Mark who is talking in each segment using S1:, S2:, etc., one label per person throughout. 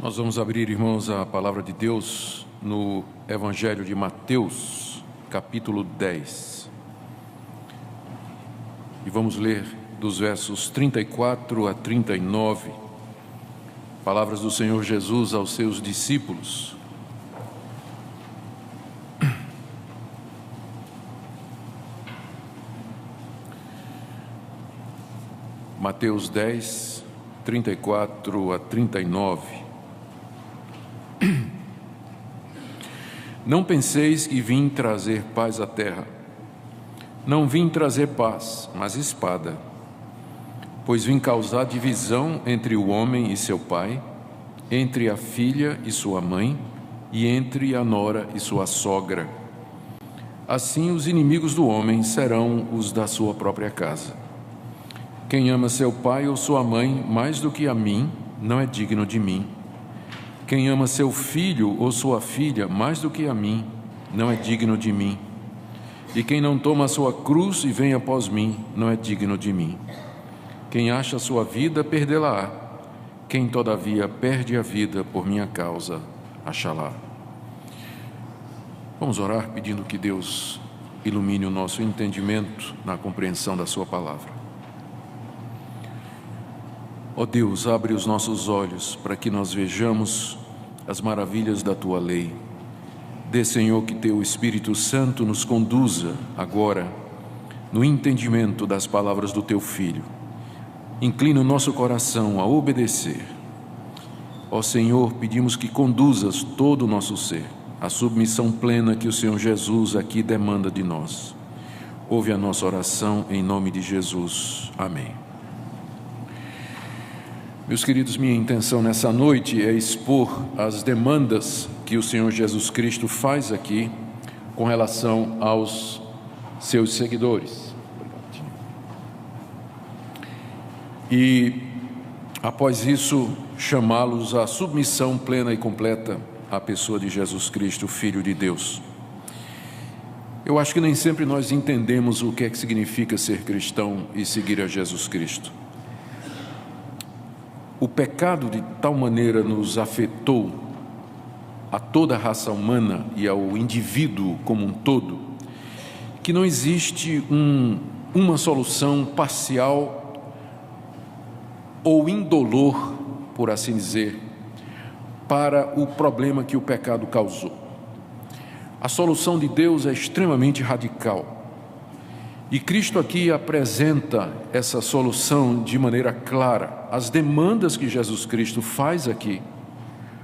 S1: Nós vamos abrir, irmãos, a palavra de Deus no Evangelho de Mateus, capítulo 10. E vamos ler dos versos 34 a 39, palavras do Senhor Jesus aos seus discípulos. Mateus 10, 34 a 39. Não penseis que vim trazer paz à terra. Não vim trazer paz, mas espada. Pois vim causar divisão entre o homem e seu pai, entre a filha e sua mãe, e entre a nora e sua sogra. Assim os inimigos do homem serão os da sua própria casa. Quem ama seu pai ou sua mãe mais do que a mim, não é digno de mim. Quem ama seu filho ou sua filha mais do que a mim, não é digno de mim. E quem não toma a sua cruz e vem após mim, não é digno de mim. Quem acha a sua vida, perdê-la-á. Quem, todavia, perde a vida por minha causa, achá-la. Vamos orar pedindo que Deus ilumine o nosso entendimento na compreensão da sua palavra. Ó Deus, abre os nossos olhos para que nós vejamos as maravilhas da Tua lei. Dê, Senhor, que Teu Espírito Santo nos conduza agora no entendimento das palavras do Teu Filho. Inclina o nosso coração a obedecer. Ó Senhor, pedimos que conduzas todo o nosso ser, a submissão plena que o Senhor Jesus aqui demanda de nós. Ouve a nossa oração em nome de Jesus. Amém. Meus queridos, minha intenção nessa noite é expor as demandas que o Senhor Jesus Cristo faz aqui com relação aos seus seguidores. E, após isso, chamá-los à submissão plena e completa à pessoa de Jesus Cristo, Filho de Deus. Eu acho que nem sempre nós entendemos o que é que significa ser cristão e seguir a Jesus Cristo. O pecado de tal maneira nos afetou a toda a raça humana e ao indivíduo como um todo, que não existe uma solução parcial ou indolor, por assim dizer, para o problema que o pecado causou. A solução de Deus é extremamente radical. E Cristo aqui apresenta essa solução de maneira clara. As demandas que Jesus Cristo faz aqui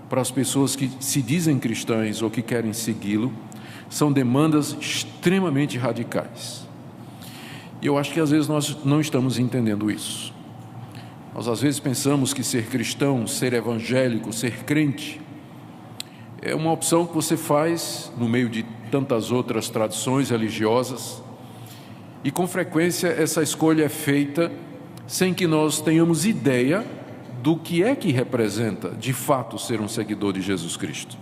S1: para as pessoas que se dizem cristãs ou que querem segui-lo são demandas extremamente radicais. E eu acho que às vezes nós não estamos entendendo isso. Nós às vezes pensamos que ser cristão, ser evangélico, ser crente é uma opção que você faz no meio de tantas outras tradições religiosas. E com frequência essa escolha é feita sem que nós tenhamos ideia do que é que representa de fato ser um seguidor de Jesus Cristo.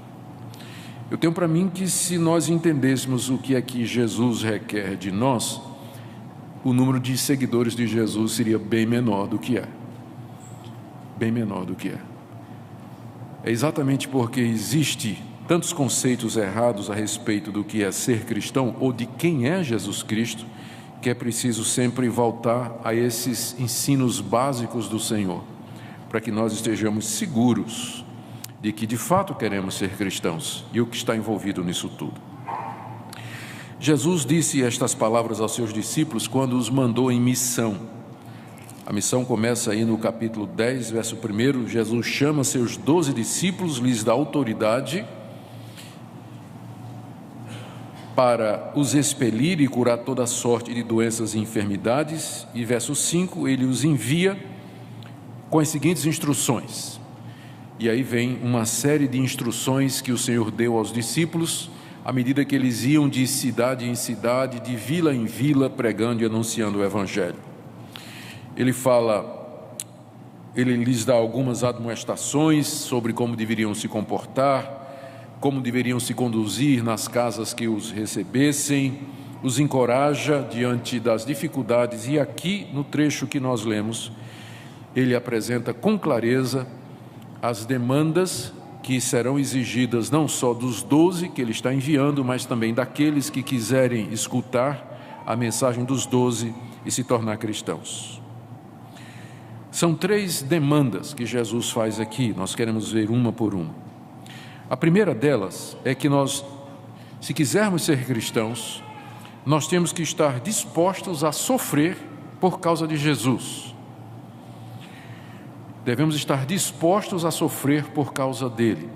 S1: Eu tenho para mim que se nós entendêssemos o que é que Jesus requer de nós, o número de seguidores de Jesus seria bem menor do que é. Bem menor do que é. É exatamente porque existe tantos conceitos errados a respeito do que é ser cristão ou de quem é Jesus Cristo, que é preciso sempre voltar a esses ensinos básicos do Senhor, para que nós estejamos seguros de que de fato queremos ser cristãos e o que está envolvido nisso tudo. Jesus disse estas palavras aos seus discípulos quando os mandou em missão. A missão começa aí no capítulo 10, verso 1. Jesus chama seus 12 discípulos, lhes dá autoridade para os expelir e curar toda sorte de doenças e enfermidades. E verso 5, ele os envia com as seguintes instruções. E aí vem uma série de instruções que o Senhor deu aos discípulos, à medida que eles iam de cidade em cidade, de vila em vila, pregando e anunciando o Evangelho. Ele lhes dá algumas admoestações sobre como deveriam se comportar, como deveriam se conduzir nas casas que os recebessem, os encoraja diante das dificuldades. E aqui, no trecho que nós lemos, ele apresenta com clareza as demandas que serão exigidas não só dos 12 que ele está enviando, mas também daqueles que quiserem escutar a mensagem dos 12 e se tornar cristãos. São 3 demandas que Jesus faz aqui, nós queremos ver uma por uma. A primeira delas é que nós, se quisermos ser cristãos, nós temos que estar dispostos a sofrer por causa de Jesus. Devemos estar dispostos a sofrer por causa dele.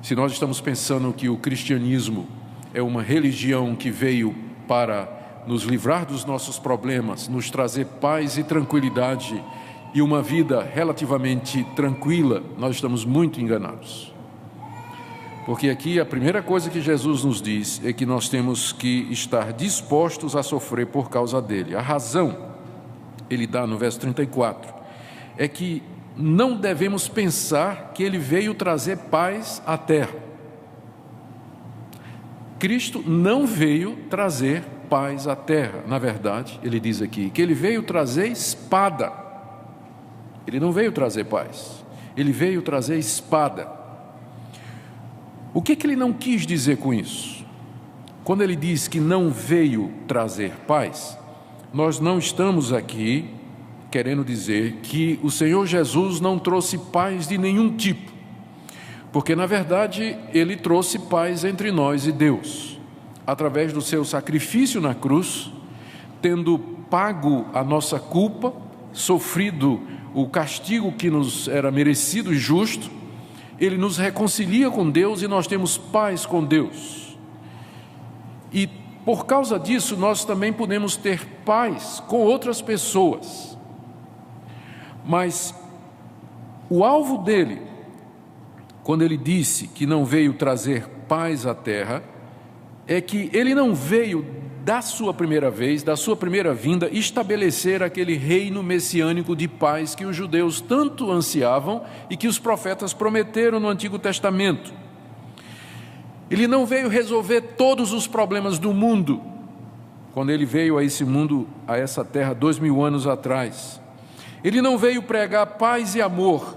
S1: Se nós estamos pensando que o cristianismo é uma religião que veio para nos livrar dos nossos problemas, nos trazer paz e tranquilidade e uma vida relativamente tranquila, nós estamos muito enganados. Porque aqui a primeira coisa que Jesus nos diz é que nós temos que estar dispostos a sofrer por causa dele. A razão, ele dá no verso 34, é que não devemos pensar que ele veio trazer paz à terra. Cristo não veio trazer paz à terra. Na verdade, ele diz aqui que ele veio trazer espada. Ele não veio trazer paz, ele veio trazer espada. O que ele não quis dizer com isso? Quando ele diz que não veio trazer paz, nós não estamos aqui querendo dizer que o Senhor Jesus não trouxe paz de nenhum tipo, porque na verdade ele trouxe paz entre nós e Deus, através do seu sacrifício na cruz, tendo pago a nossa culpa, sofrido o castigo que nos era merecido e justo, ele nos reconcilia com Deus e nós temos paz com Deus. E por causa disso nós também podemos ter paz com outras pessoas. Mas o alvo dele, quando ele disse que não veio trazer paz à terra, é que ele não veio da sua primeira vez, da sua primeira vinda, estabelecer aquele reino messiânico de paz que os judeus tanto ansiavam e que os profetas prometeram no Antigo Testamento. Ele não veio resolver todos os problemas do mundo, quando ele veio a esse mundo, a essa terra, 2000 anos atrás. Ele não veio pregar paz e amor,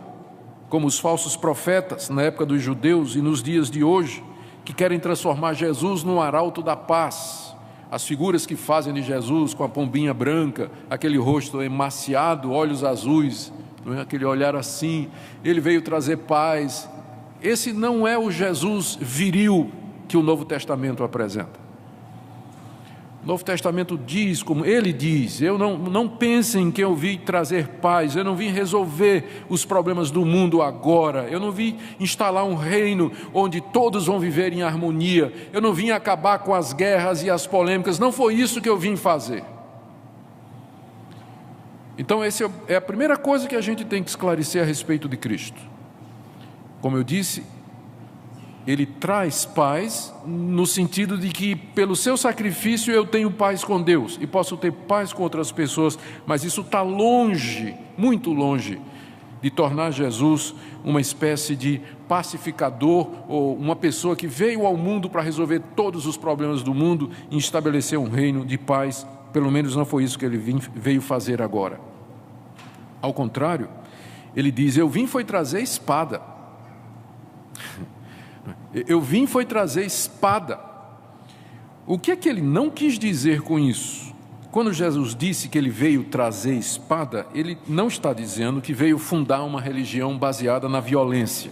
S1: como os falsos profetas na época dos judeus e nos dias de hoje, que querem transformar Jesus num arauto da paz. As figuras que fazem de Jesus com a pombinha branca, aquele rosto emaciado, olhos azuis, não é? Aquele olhar assim, ele veio trazer paz. Esse não é o Jesus viril que o Novo Testamento apresenta. O Novo Testamento diz, como ele diz, não pensem que eu vim trazer paz, eu não vim resolver os problemas do mundo agora, eu não vim instalar um reino onde todos vão viver em harmonia, eu não vim acabar com as guerras e as polêmicas, não foi isso que eu vim fazer. Então essa é a primeira coisa que a gente tem que esclarecer a respeito de Cristo. Como eu disse, ele traz paz no sentido de que pelo seu sacrifício eu tenho paz com Deus e posso ter paz com outras pessoas, mas isso está longe, muito longe de tornar Jesus uma espécie de pacificador ou uma pessoa que veio ao mundo para resolver todos os problemas do mundo e estabelecer um reino de paz. Pelo menos não foi isso que ele veio fazer agora. Ao contrário, ele diz, eu vim foi trazer espada. Eu vim foi trazer espada. O que é que ele não quis dizer com isso? Quando Jesus disse que ele veio trazer espada, ele não está dizendo que veio fundar uma religião baseada na violência,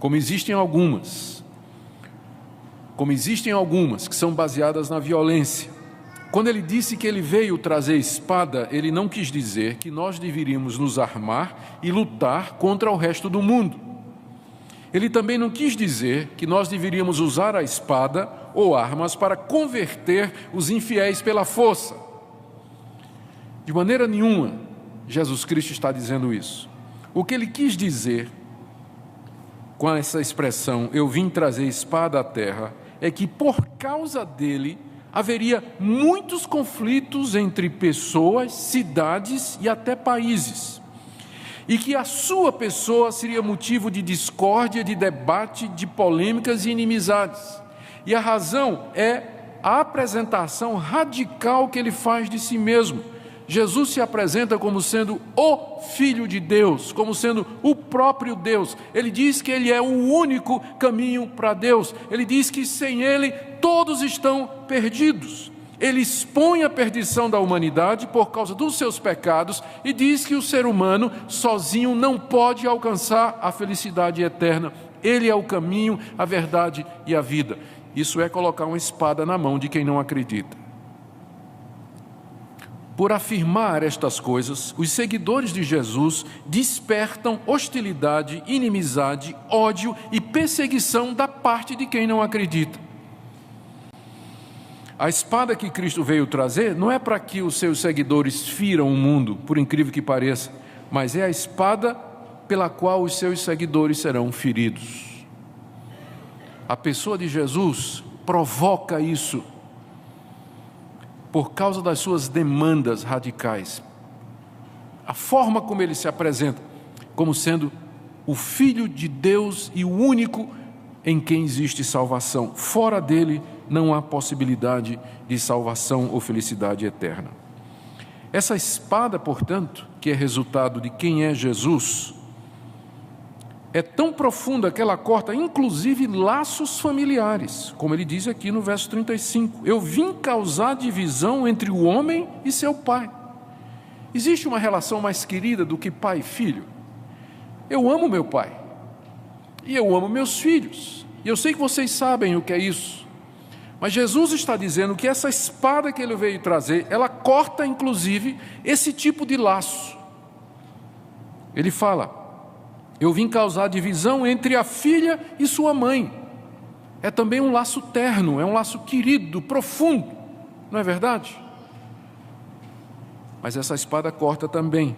S1: como existem algumas que são baseadas na violência. Quando ele disse que ele veio trazer espada, ele não quis dizer que nós deveríamos nos armar e lutar contra o resto do mundo. Ele também não quis dizer que nós deveríamos usar a espada ou armas para converter os infiéis pela força. De maneira nenhuma, Jesus Cristo está dizendo isso. O que ele quis dizer com essa expressão, eu vim trazer espada à terra, é que por causa dele haveria muitos conflitos entre pessoas, cidades e até países. E que a sua pessoa seria motivo de discórdia, de debate, de polêmicas e inimizades. E a razão é a apresentação radical que ele faz de si mesmo, Jesus se apresenta como sendo o Filho de Deus, como sendo o próprio Deus. Ele diz que Ele é o único caminho para Deus. Ele diz que sem Ele todos estão perdidos. Ele expõe a perdição da humanidade por causa dos seus pecados e diz que o ser humano sozinho não pode alcançar a felicidade eterna. Ele é o caminho, a verdade e a vida. Isso é colocar uma espada na mão de quem não acredita. Por afirmar estas coisas, os seguidores de Jesus despertam hostilidade, inimizade, ódio e perseguição da parte de quem não acredita. A espada que Cristo veio trazer não é para que os seus seguidores firam o mundo, por incrível que pareça, mas é a espada pela qual os seus seguidores serão feridos. A pessoa de Jesus provoca isso por causa das suas demandas radicais. A forma como ele se apresenta como sendo o Filho de Deus e o único em quem existe salvação. Fora dele não há possibilidade de salvação ou felicidade eterna. Essa espada, portanto, que é resultado de quem é Jesus, é tão profunda que ela corta inclusive laços familiares, como ele diz aqui no verso 35. Eu vim causar divisão entre o homem e seu pai. Existe uma relação mais querida do que pai e filho? Eu amo meu pai e eu amo meus filhos, e eu sei que vocês sabem o que é isso, mas Jesus está dizendo que essa espada que ele veio trazer, ela corta inclusive esse tipo de laço. Ele fala: eu vim causar divisão entre a filha e sua mãe. É também um laço terno, é um laço querido, profundo, não é verdade? Mas essa espada corta também.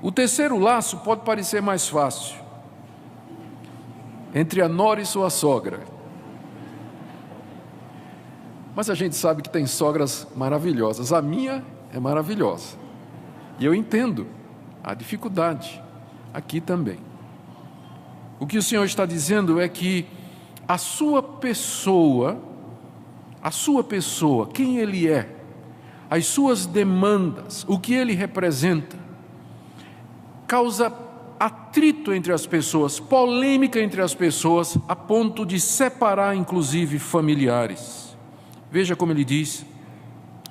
S1: O terceiro laço pode parecer mais fácil, entre a nora e sua sogra. Mas a gente sabe que tem sogras maravilhosas. A minha é maravilhosa. E eu entendo a dificuldade aqui também. O que o Senhor está dizendo é que a sua pessoa, quem Ele é, as suas demandas, o que Ele representa, causa atrito entre as pessoas, polêmica entre as pessoas, a ponto de separar inclusive familiares. Veja como ele diz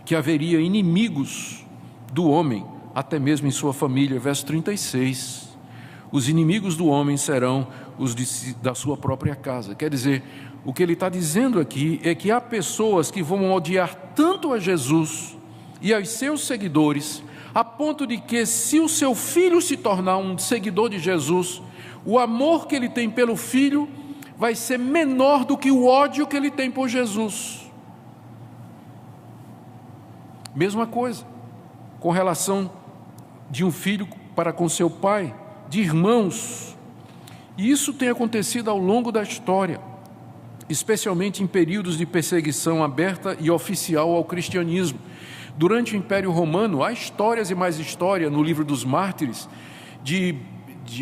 S1: que haveria inimigos do homem, até mesmo em sua família, verso 36. Os inimigos do homem serão os da sua própria casa. Quer dizer, o que ele está dizendo aqui é que há pessoas que vão odiar tanto a Jesus e aos seus seguidores, a ponto de que, se o seu filho se tornar um seguidor de Jesus, o amor que ele tem pelo filho vai ser menor do que o ódio que ele tem por Jesus. Mesma coisa com relação de um filho para com seu pai, de irmãos. E isso tem acontecido ao longo da história, especialmente em períodos de perseguição aberta e oficial ao cristianismo. Durante o Império Romano, há histórias e mais história no livro dos Mártires de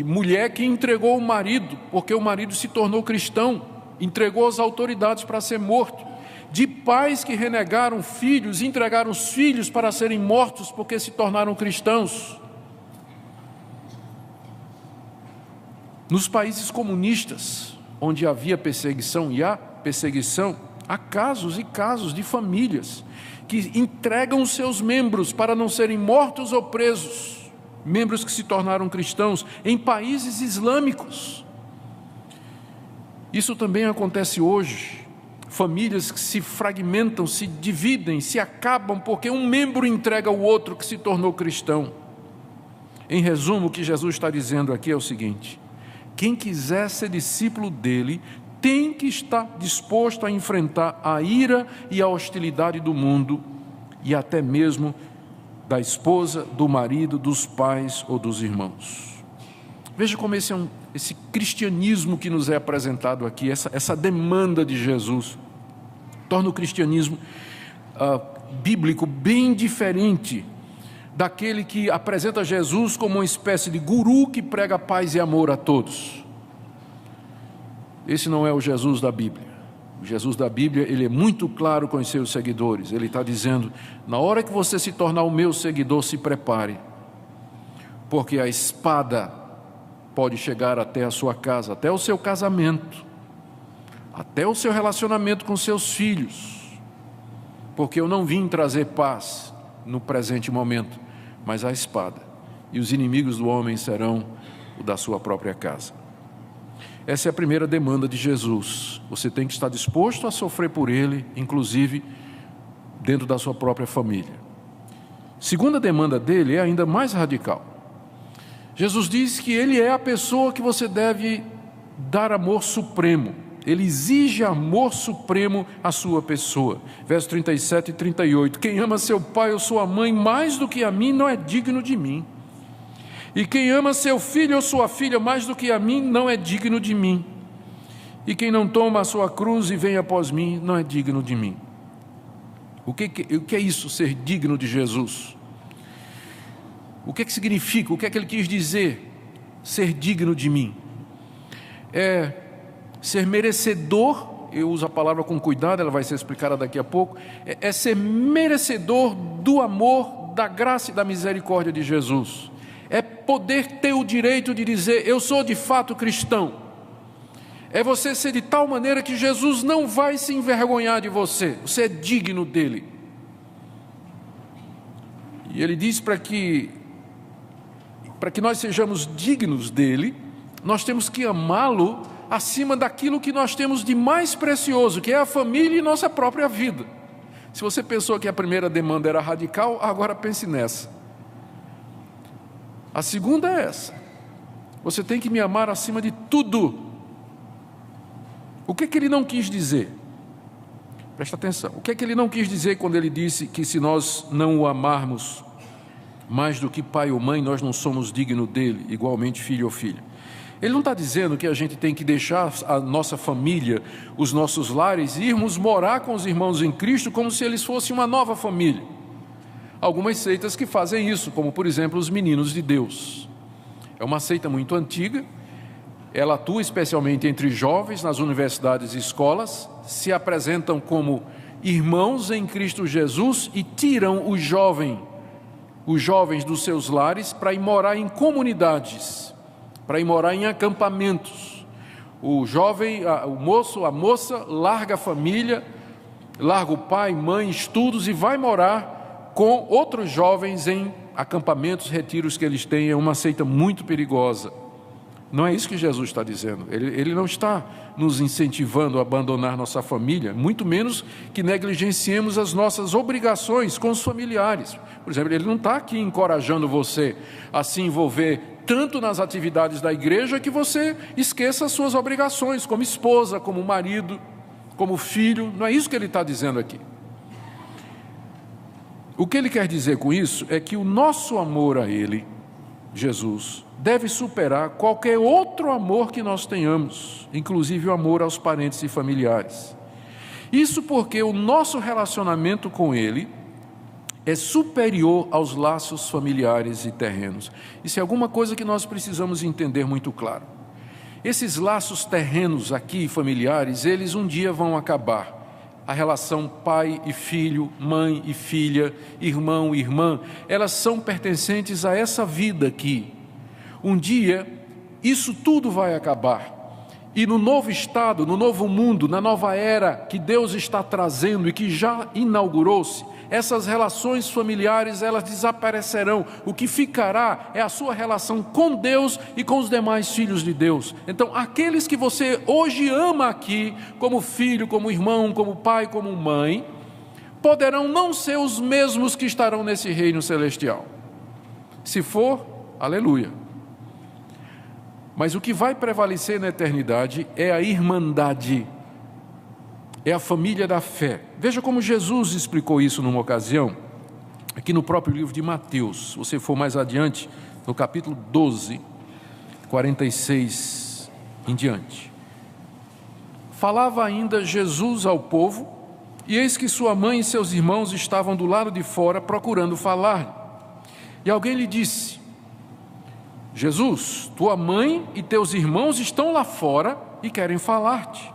S1: mulher que entregou o marido, porque o marido se tornou cristão, entregou às autoridades para ser morto. De pais que renegaram filhos, entregaram os filhos para serem mortos porque se tornaram cristãos. Nos países comunistas, onde havia perseguição e há perseguição, há casos e casos de famílias que entregam seus membros para não serem mortos ou presos, membros que se tornaram cristãos em países islâmicos. Isso também acontece hoje. Famílias que se fragmentam, se dividem, se acabam porque um membro entrega ao outro que se tornou cristão. Em resumo, o que Jesus está dizendo aqui é o seguinte: quem quiser ser discípulo dele tem que estar disposto a enfrentar a ira e a hostilidade do mundo e até mesmo da esposa, do marido, dos pais ou dos irmãos. Veja como esse cristianismo que nos é apresentado aqui, essa demanda de Jesus, torna o cristianismo bíblico bem diferente daquele que apresenta Jesus como uma espécie de guru que prega paz e amor a todos. Esse não é o Jesus da Bíblia. Jesus da Bíblia, ele é muito claro com os seus seguidores. Ele está dizendo: na hora que você se tornar o meu seguidor, se prepare, porque a espada pode chegar até a sua casa, até o seu casamento, até o seu relacionamento com seus filhos, porque eu não vim trazer paz no presente momento, mas a espada, e os inimigos do homem serão o da sua própria casa. Essa é a primeira demanda de Jesus. Você tem que estar disposto a sofrer por ele, inclusive dentro da sua própria família. Segunda demanda dele é ainda mais radical. Jesus diz que ele é a pessoa que você deve dar amor supremo. Ele exige amor supremo à sua pessoa. Versos 37 e 38. Quem ama seu pai ou sua mãe mais do que a mim não é digno de mim. E quem ama seu filho ou sua filha mais do que a mim não é digno de mim. E quem não toma a sua cruz e vem após mim não é digno de mim. O que é isso, ser digno de Jesus? O que significa? O que ele quis dizer, ser digno de mim? É ser merecedor, eu uso a palavra com cuidado, ela vai ser explicada daqui a pouco, é ser merecedor do amor, da graça e da misericórdia de Jesus. É poder ter o direito de dizer: eu sou de fato cristão. É você ser de tal maneira que Jesus não vai se envergonhar de você. Você é digno dele. E ele diz para que nós sejamos dignos dele, nós temos que amá-lo acima daquilo que nós temos de mais precioso, que é a família e nossa própria vida. Se você pensou que a primeira demanda era radical, agora pense nessa. A segunda é essa: você tem que me amar acima de tudo. O que ele não quis dizer? Presta atenção. O que ele não quis dizer quando ele disse que se nós não o amarmos mais do que pai ou mãe, nós não somos dignos dele, igualmente filho ou filha? Ele não está dizendo que a gente tem que deixar a nossa família, os nossos lares, e irmos morar com os irmãos em Cristo como se eles fossem uma nova família. Algumas seitas que fazem isso, como por exemplo os Meninos de Deus. É uma seita muito antiga, ela atua especialmente entre jovens nas universidades e escolas, se apresentam como irmãos em Cristo Jesus e tiram os jovens dos seus lares para ir morar em comunidades, para ir morar em acampamentos. O jovem, o moço, a moça, larga a família, larga o pai, mãe, estudos e vai morar com outros jovens em acampamentos, retiros que eles têm. É uma seita muito perigosa. Não é isso que Jesus está dizendo. Ele não está nos incentivando a abandonar nossa família, muito menos que negligenciemos as nossas obrigações com os familiares. Por exemplo, ele não está aqui encorajando você a se envolver tanto nas atividades da igreja que você esqueça as suas obrigações como esposa, como marido, como filho. Não é isso que ele está dizendo aqui. O que ele quer dizer com isso é que o nosso amor a ele, Jesus, deve superar qualquer outro amor que nós tenhamos, inclusive o amor aos parentes e familiares. Isso porque o nosso relacionamento com ele é superior aos laços familiares e terrenos. Isso é alguma coisa que nós precisamos entender muito claro. Esses laços terrenos aqui, familiares, eles um dia vão acabar. A relação pai e filho, mãe e filha, irmão e irmã, elas são pertencentes a essa vida aqui. Um dia, isso tudo vai acabar. E no novo estado, no novo mundo, na nova era que Deus está trazendo e que já inaugurou-se, essas relações familiares, elas desaparecerão. O que ficará é a sua relação com Deus e com os demais filhos de Deus. Então, aqueles que você hoje ama aqui, como filho, como irmão, como pai, como mãe, poderão não ser os mesmos que estarão nesse reino celestial. Se for, aleluia. Mas o que vai prevalecer na eternidade é a irmandade, é a família da fé. Veja como Jesus explicou isso numa ocasião, aqui no próprio livro de Mateus. Se você for mais adiante, no capítulo 12, 46 em diante. Falava ainda Jesus ao povo, e eis que sua mãe e seus irmãos estavam do lado de fora procurando falar. E alguém lhe disse: Jesus, tua mãe e teus irmãos estão lá fora e querem falar-te.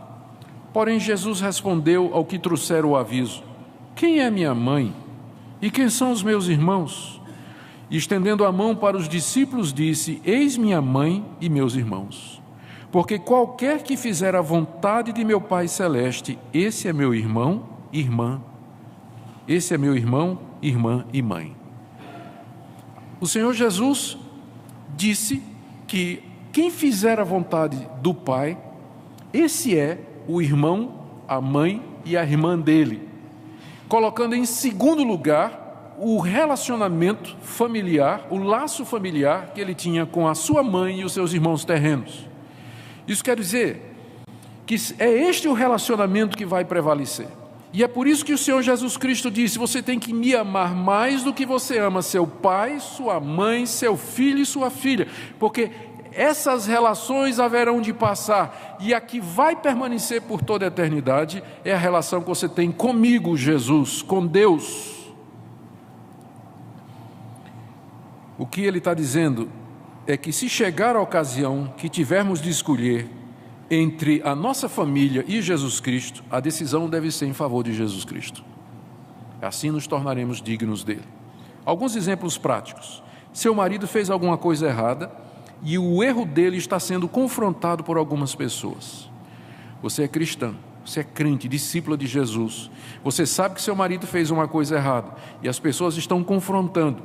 S1: Porém, Jesus respondeu ao que trouxeram o aviso: quem é minha mãe? E quem são os meus irmãos? E estendendo a mão para os discípulos, disse: eis minha mãe e meus irmãos. Porque qualquer que fizer a vontade de meu Pai Celeste, esse é meu irmão, irmã. Esse é meu irmão, irmã e mãe. O Senhor Jesus disse que quem fizer a vontade do Pai, esse é o irmão, a mãe e a irmã dele, colocando em segundo lugar o relacionamento familiar, o laço familiar que ele tinha com a sua mãe e os seus irmãos terrenos. Isso quer dizer que é este o relacionamento que vai prevalecer. E é por isso que o Senhor Jesus Cristo disse: você tem que me amar mais do que você ama seu pai, sua mãe, seu filho e sua filha, porque essas relações haverão de passar, e a que vai permanecer por toda a eternidade é a relação que você tem comigo, Jesus, com Deus. O que ele está dizendo é que se chegar a ocasião que tivermos de escolher entre a nossa família e Jesus Cristo, a decisão deve ser em favor de Jesus Cristo. Assim nos tornaremos dignos dele. Alguns exemplos práticos. Seu marido fez alguma coisa errada e o erro dele está sendo confrontado por algumas pessoas. Você é cristã, você é crente, discípula de Jesus. Você sabe que seu marido fez uma coisa errada e as pessoas estão confrontando.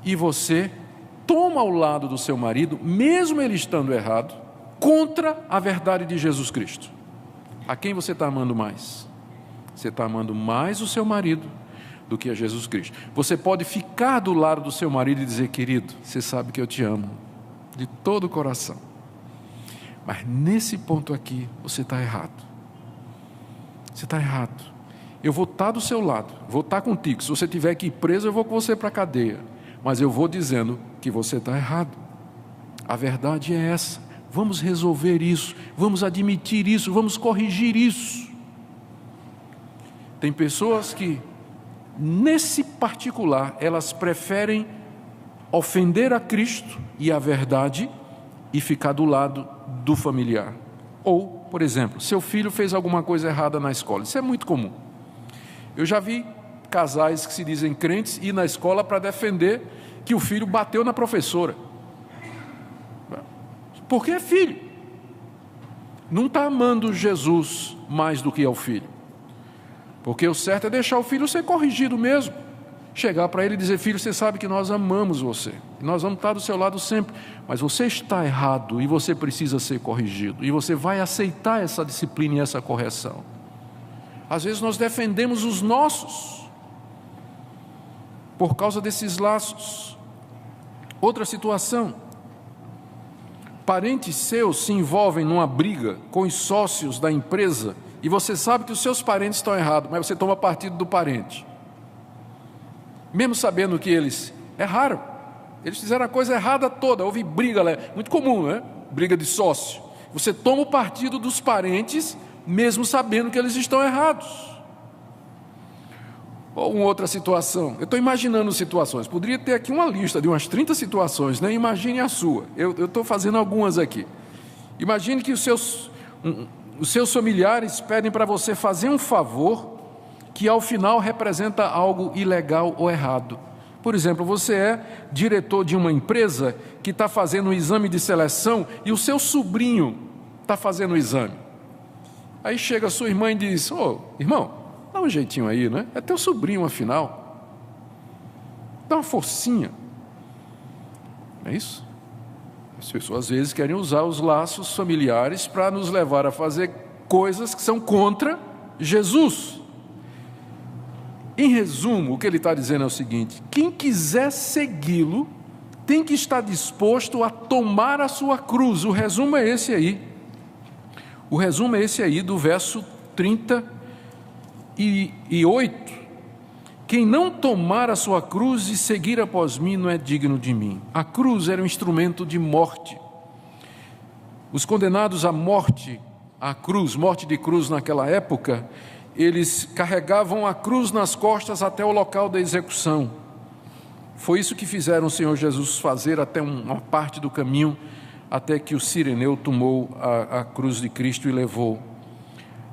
S1: E você toma o lado do seu marido, mesmo ele estando errado, contra a verdade de Jesus Cristo. A quem você está amando mais? Você está amando mais o seu marido do que a Jesus Cristo. Você pode ficar do lado do seu marido e dizer: querido, você sabe que eu te amo de todo o coração, mas nesse ponto aqui você está errado. Você está errado. Eu vou estar do seu lado, vou estar contigo. Se você tiver que ir preso, eu vou com você para a cadeia, mas eu vou dizendo que você está errado. A verdade é essa. Vamos resolver isso, vamos admitir isso, vamos corrigir isso. Tem pessoas que, nesse particular, elas preferem ofender a Cristo e a verdade e ficar do lado do familiar. Ou, por exemplo, seu filho fez alguma coisa errada na escola. Isso é muito comum. Eu já vi casais que se dizem crentes ir na escola para defender que o filho bateu na professora. Porque é filho. Não está amando Jesus mais do que ao filho. Porque o certo é deixar o filho ser corrigido mesmo. Chegar para ele e dizer: filho, você sabe que nós amamos você. Nós vamos estar do seu lado sempre. Mas você está errado e você precisa ser corrigido. E você vai aceitar essa disciplina e essa correção. Às vezes nós defendemos os nossos por causa desses laços. Outra situação. Parentes seus se envolvem numa briga com os sócios da empresa e você sabe que os seus parentes estão errados, mas você toma partido do parente. Mesmo sabendo que eles erraram, eles fizeram a coisa errada toda, houve briga, muito comum, né? Briga de sócio. Você toma o partido dos parentes, mesmo sabendo que eles estão errados. Ou uma outra situação, eu estou imaginando situações, poderia ter aqui uma lista de umas 30 situações, né? Imagine a sua, eu estou fazendo algumas aqui. Imagine que os seus familiares pedem para você fazer um favor que ao final representa algo ilegal ou errado. Por exemplo, você é diretor de uma empresa que está fazendo um exame de seleção e o seu sobrinho está fazendo o exame. Aí chega a sua irmã e diz: ô, irmão, dá um jeitinho aí, né? É teu sobrinho, afinal. Dá uma forcinha. Não é isso? As pessoas às vezes querem usar os laços familiares para nos levar a fazer coisas que são contra Jesus. Em resumo, o que ele está dizendo é o seguinte: quem quiser segui-lo tem que estar disposto a tomar a sua cruz. O resumo é esse aí. O resumo é esse aí do verso 38. Quem não tomar a sua cruz e seguir após mim não é digno de mim. A cruz era um instrumento de morte. Os condenados à morte, à cruz, morte de cruz naquela época, eles carregavam a cruz nas costas até o local da execução. Foi isso que fizeram o Senhor Jesus fazer até uma parte do caminho, até que o Cireneu tomou a cruz de Cristo e levou.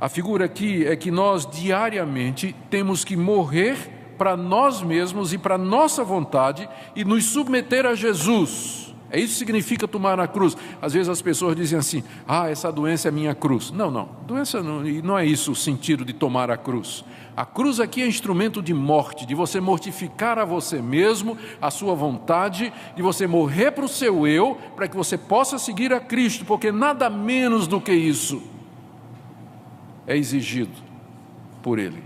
S1: A figura aqui é que nós diariamente temos que morrer para nós mesmos e para nossa vontade e nos submeter a Jesus. É isso que significa tomar a cruz. Às vezes as pessoas dizem assim: essa doença é minha cruz. Não, doença não é isso o sentido de tomar a cruz. A cruz aqui é instrumento de morte, de você mortificar a você mesmo, a sua vontade, de você morrer para o seu eu, para que você possa seguir a Cristo, porque nada menos do que isso é exigido por Ele.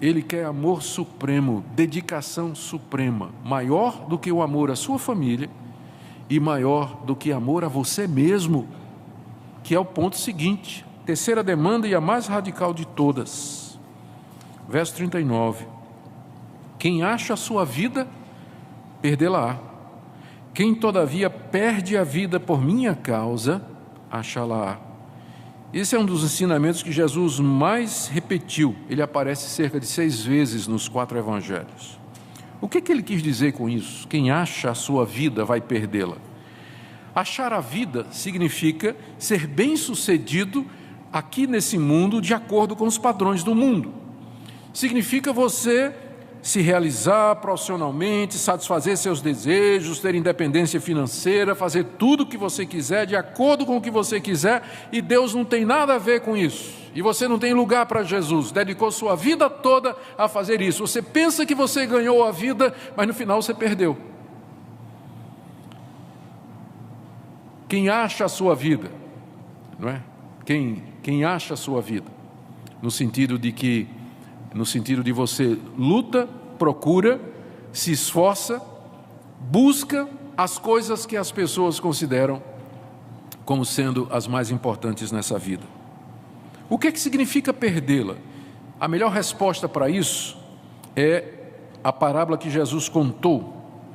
S1: Ele quer amor supremo, dedicação suprema, maior do que o amor à sua família e maior do que amor a você mesmo, que é o ponto seguinte, terceira demanda e a mais radical de todas. Verso 39. Quem acha a sua vida, perdê-la-á. Quem todavia perde a vida por minha causa, achá-la-á. Esse é um dos ensinamentos que Jesus mais repetiu. Ele aparece cerca de 6 vezes nos 4 evangelhos. O que ele quis dizer com isso? Quem acha a sua vida vai perdê-la. Achar a vida significa ser bem-sucedido aqui nesse mundo de acordo com os padrões do mundo. Significa você se realizar profissionalmente, satisfazer seus desejos, ter independência financeira, fazer tudo o que você quiser, de acordo com o que você quiser, e Deus não tem nada a ver com isso. E você não tem lugar para Jesus, dedicou sua vida toda a fazer isso. Você pensa que você ganhou a vida, mas no final você perdeu. Quem acha a sua vida, não é? Quem acha a sua vida, no sentido de você luta, procura, se esforça, busca as coisas que as pessoas consideram como sendo as mais importantes nessa vida. O que significa perdê-la? A melhor resposta para isso é a parábola que Jesus contou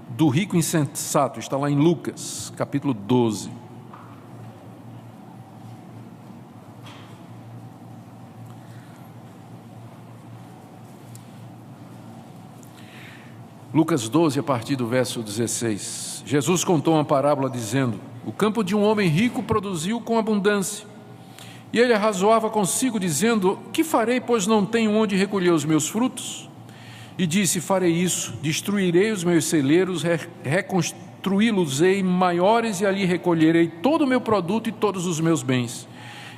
S1: do rico insensato, está lá em Lucas, capítulo 12. Lucas 12, a partir do verso 16. Jesus contou uma parábola dizendo: o campo de um homem rico produziu com abundância. E ele arrazoava consigo, dizendo: que farei, pois não tenho onde recolher os meus frutos? E disse: farei isso, destruirei os meus celeiros, reconstruí-los-ei maiores, e ali recolherei todo o meu produto e todos os meus bens.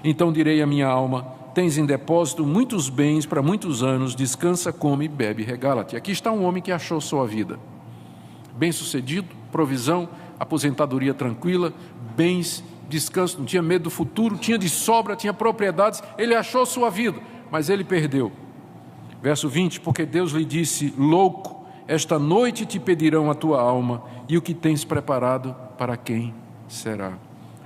S1: Então direi à minha alma: tens em depósito muitos bens para muitos anos, descansa, come, bebe, regala-te. Aqui está um homem que achou sua vida. Bem-sucedido, provisão, aposentadoria tranquila, bens, descanso, não tinha medo do futuro, tinha de sobra, tinha propriedades, ele achou sua vida, mas ele perdeu. Verso 20, porque Deus lhe disse: louco, esta noite te pedirão a tua alma, e o que tens preparado, para quem será?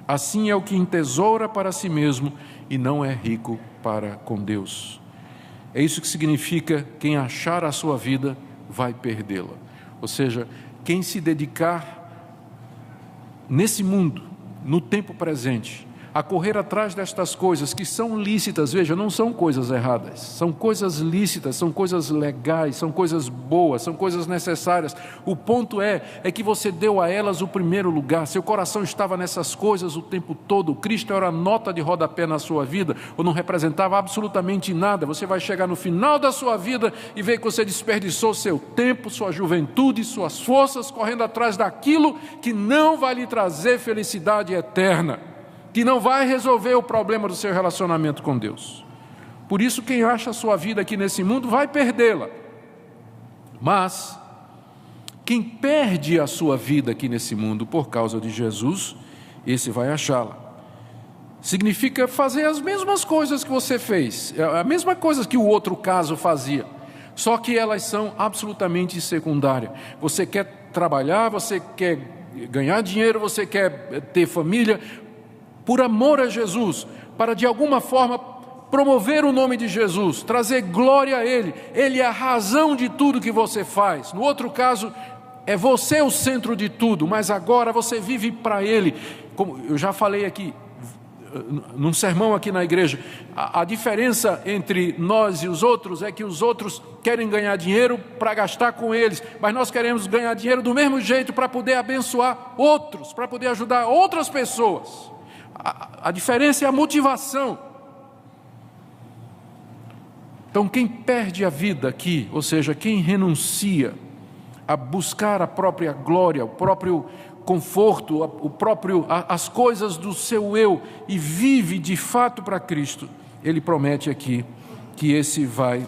S1: Assim é o que entesoura para si mesmo e não é rico para com Deus. É isso que significa: quem achar a sua vida vai perdê-la. Ou seja, quem se dedicar nesse mundo, no tempo presente, a correr atrás destas coisas que são lícitas, veja, não são coisas erradas, são coisas lícitas, são coisas legais, são coisas boas, são coisas necessárias. O ponto é que você deu a elas o primeiro lugar, seu coração estava nessas coisas o tempo todo. Cristo era nota de rodapé na sua vida, ou não representava absolutamente nada. Você vai chegar no final da sua vida e ver que você desperdiçou seu tempo, sua juventude, suas forças, correndo atrás daquilo que não vai lhe trazer felicidade eterna, que não vai resolver o problema do seu relacionamento com Deus. Por isso, quem acha a sua vida aqui nesse mundo vai perdê-la. Mas quem perde a sua vida aqui nesse mundo por causa de Jesus, esse vai achá-la. Significa fazer as mesmas coisas que você fez, a mesma coisa que o outro caso fazia, só que elas são absolutamente secundárias. Você quer trabalhar, você quer ganhar dinheiro, você quer ter família, por amor a Jesus, para de alguma forma promover o nome de Jesus, trazer glória a Ele. Ele é a razão de tudo que você faz. No outro caso, é você o centro de tudo, mas agora você vive para Ele. Como eu já falei aqui, num sermão aqui na igreja, a diferença entre nós e os outros é que os outros querem ganhar dinheiro para gastar com eles, mas nós queremos ganhar dinheiro do mesmo jeito para poder abençoar outros, para poder ajudar outras pessoas. A diferença é a motivação. Então, quem perde a vida aqui, ou seja, quem renuncia a buscar a própria glória, o próprio conforto, as coisas do seu eu e vive de fato para Cristo, ele promete aqui que esse vai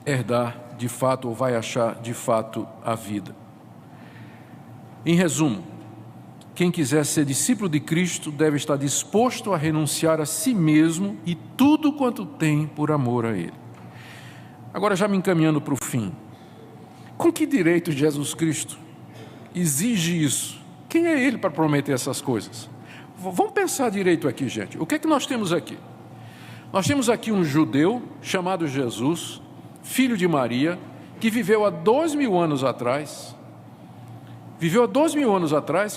S1: herdar de fato, ou vai achar de fato a vida. Em resumo, quem quiser ser discípulo de Cristo deve estar disposto a renunciar a si mesmo e tudo quanto tem por amor a Ele. Agora, já me encaminhando para o fim, com que direito Jesus Cristo exige isso? Quem é Ele para prometer essas coisas? Vamos pensar direito aqui, gente. O que é que nós temos aqui? Nós temos aqui um judeu chamado Jesus, filho de Maria, que viveu há 2000 anos atrás,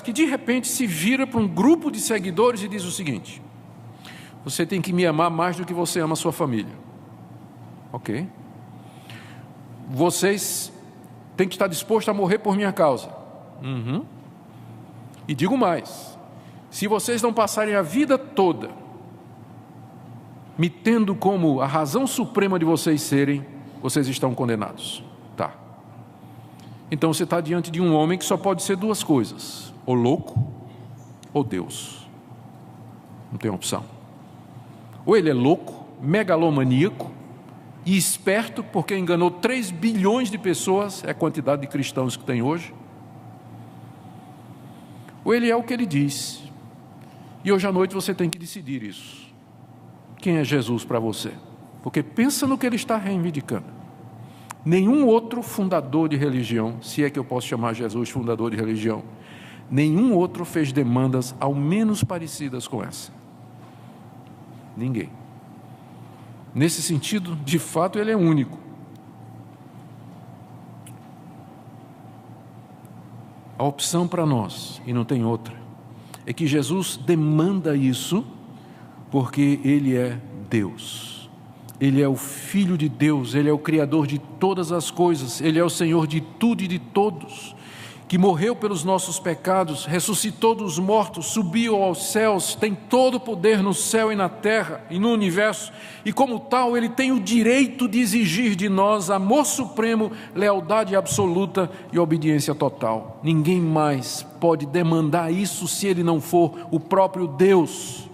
S1: que de repente se vira para um grupo de seguidores e diz o seguinte: você tem que me amar mais do que você ama a sua família. Ok? Vocês têm que estar dispostos a morrer por minha causa. E digo mais: se vocês não passarem a vida toda me tendo como a razão suprema de vocês serem, vocês estão condenados. Tá. Então você está diante de um homem que só pode ser duas coisas: ou louco ou Deus. Não tem opção. Ou ele é louco, megalomaníaco e esperto, porque enganou 3 bilhões de pessoas, é a quantidade de cristãos que tem hoje. Ou ele é o que ele diz. E hoje à noite você tem que decidir isso. Quem é Jesus para você? Porque pensa no que ele está reivindicando. Nenhum outro fundador de religião, se é que eu posso chamar Jesus fundador de religião, nenhum outro fez demandas ao menos parecidas com essa. Ninguém. Nesse sentido, de fato, ele é único. A opção para nós, e não tem outra, é que Jesus demanda isso porque Ele é Deus. Ele é o Filho de Deus, Ele é o Criador de todas as coisas, Ele é o Senhor de tudo e de todos, que morreu pelos nossos pecados, ressuscitou dos mortos, subiu aos céus, tem todo o poder no céu e na terra e no universo, e como tal Ele tem o direito de exigir de nós amor supremo, lealdade absoluta e obediência total. Ninguém mais pode demandar isso se Ele não for o próprio Deus.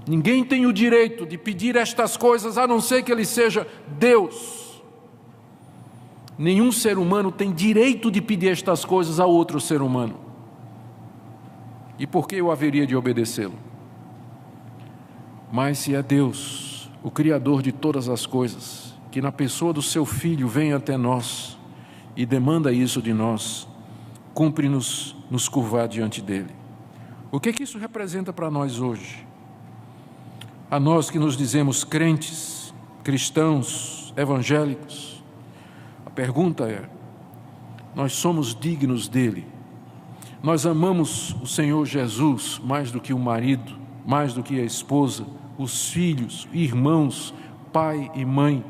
S1: Ninguém tem o direito de pedir estas coisas a não ser que Ele seja Deus. Nenhum ser humano tem direito de pedir estas coisas a outro ser humano. E por que eu haveria de obedecê-lo? Mas se é Deus, o Criador de todas as coisas, que na pessoa do seu Filho vem até nós e demanda isso de nós, cumpre-nos nos curvar diante dEle. O que é que isso representa para nós hoje? A nós que nos dizemos crentes, cristãos, evangélicos, a pergunta é: nós somos dignos dele? Nós amamos o Senhor Jesus mais do que o marido, mais do que a esposa, os filhos, irmãos, pai e mãe?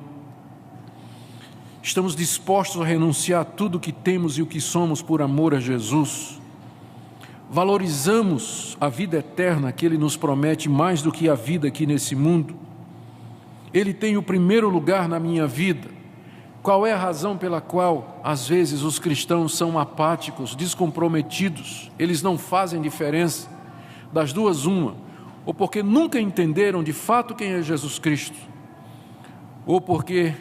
S1: Estamos dispostos a renunciar a tudo o que temos e o que somos por amor a Jesus? Valorizamos a vida eterna que Ele nos promete mais do que a vida aqui nesse mundo? Ele tem o primeiro lugar na minha vida. Qual é a razão pela qual, às vezes, os cristãos são apáticos, descomprometidos? Eles não fazem diferença. Das duas, uma: ou porque nunca entenderam de fato quem é Jesus Cristo, ou porque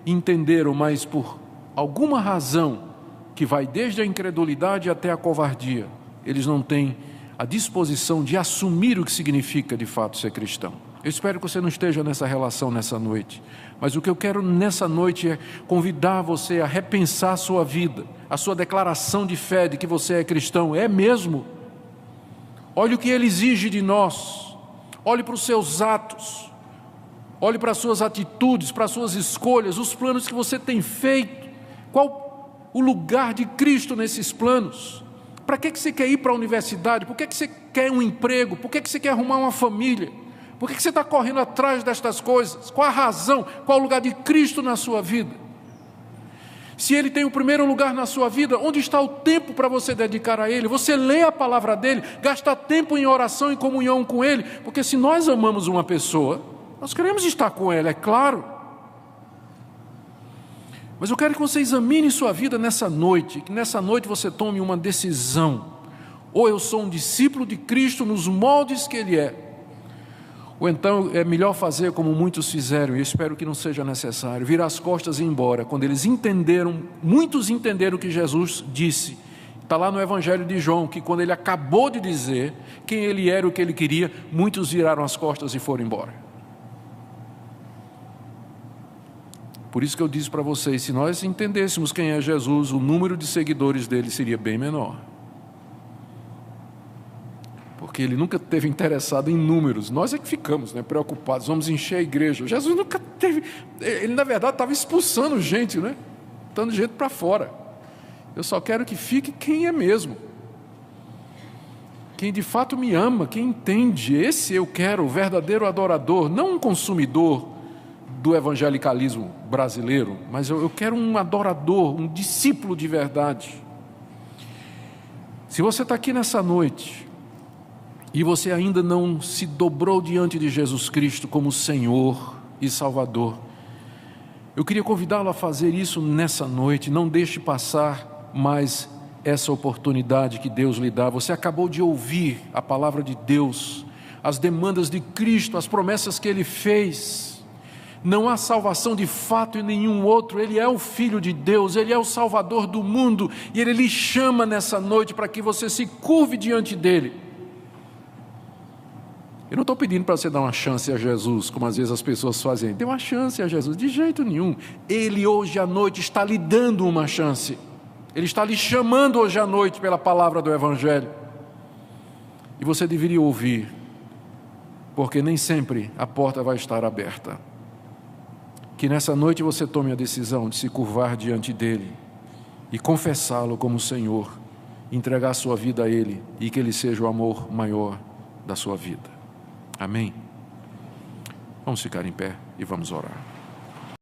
S1: entenderam, mas por alguma razão que vai desde a incredulidade até a covardia, eles não têm a disposição de assumir o que significa de fato ser cristão. Eu espero que você não esteja nessa relação nessa noite, mas o que eu quero nessa noite é convidar você a repensar a sua vida, a sua declaração de fé de que você é cristão. É mesmo? Olhe o que Ele exige de nós, olhe para os seus atos, olhe para as suas atitudes, para as suas escolhas, os planos que você tem feito. Qual o lugar de Cristo nesses planos? Para que você quer ir para a universidade? Por que você quer um emprego? Por que você quer arrumar uma família? Por que você está correndo atrás destas coisas? Qual a razão? Qual o lugar de Cristo na sua vida? Se Ele tem o primeiro lugar na sua vida, onde está o tempo para você dedicar a Ele? Você lê a palavra dEle, gasta tempo em oração e comunhão com Ele, porque se nós amamos uma pessoa, nós queremos estar com ela, é claro. Mas eu quero que você examine sua vida nessa noite, que nessa noite você tome uma decisão. Ou eu sou um discípulo de Cristo nos moldes que Ele é, ou então é melhor fazer como muitos fizeram, e eu espero que não seja necessário, virar as costas e ir embora. Quando eles entenderam, muitos entenderam o que Jesus disse. Está lá no Evangelho de João, que quando ele acabou de dizer quem ele era, o que ele queria, muitos viraram as costas e foram embora. Por isso que eu disse para vocês, se nós entendêssemos quem é Jesus, o número de seguidores dele seria bem menor. Porque ele nunca esteve interessado em números. Nós é que ficamos, preocupados, vamos encher a igreja. Jesus nunca teve, ele na verdade estava expulsando gente, botando gente para fora. Eu só quero que fique quem é mesmo, quem de fato me ama, quem entende. Esse eu quero, o verdadeiro adorador, não um consumidor do evangelicalismo brasileiro, mas eu quero um adorador, um discípulo de verdade. Se você está aqui nessa noite e você ainda não se dobrou diante de Jesus Cristo como Senhor e Salvador, eu queria convidá-lo a fazer isso nessa noite. Não deixe passar mais essa oportunidade que Deus lhe dá. Você acabou de ouvir a palavra de Deus, as demandas de Cristo, as promessas que Ele fez. Não há salvação de fato em nenhum outro. Ele é o Filho de Deus, Ele é o Salvador do mundo, e Ele lhe chama nessa noite para que você se curve diante dEle. Eu não estou pedindo para você dar uma chance a Jesus, como às vezes as pessoas fazem. Dê uma chance a Jesus, de jeito nenhum. Ele hoje à noite está lhe dando uma chance. Ele está lhe chamando hoje à noite pela palavra do Evangelho. E você deveria ouvir, porque nem sempre a porta vai estar aberta. Que nessa noite você tome a decisão de se curvar diante dEle e confessá-lo como Senhor, entregar sua vida a Ele e que Ele seja o amor maior da sua vida. Amém? Vamos ficar em pé e vamos orar.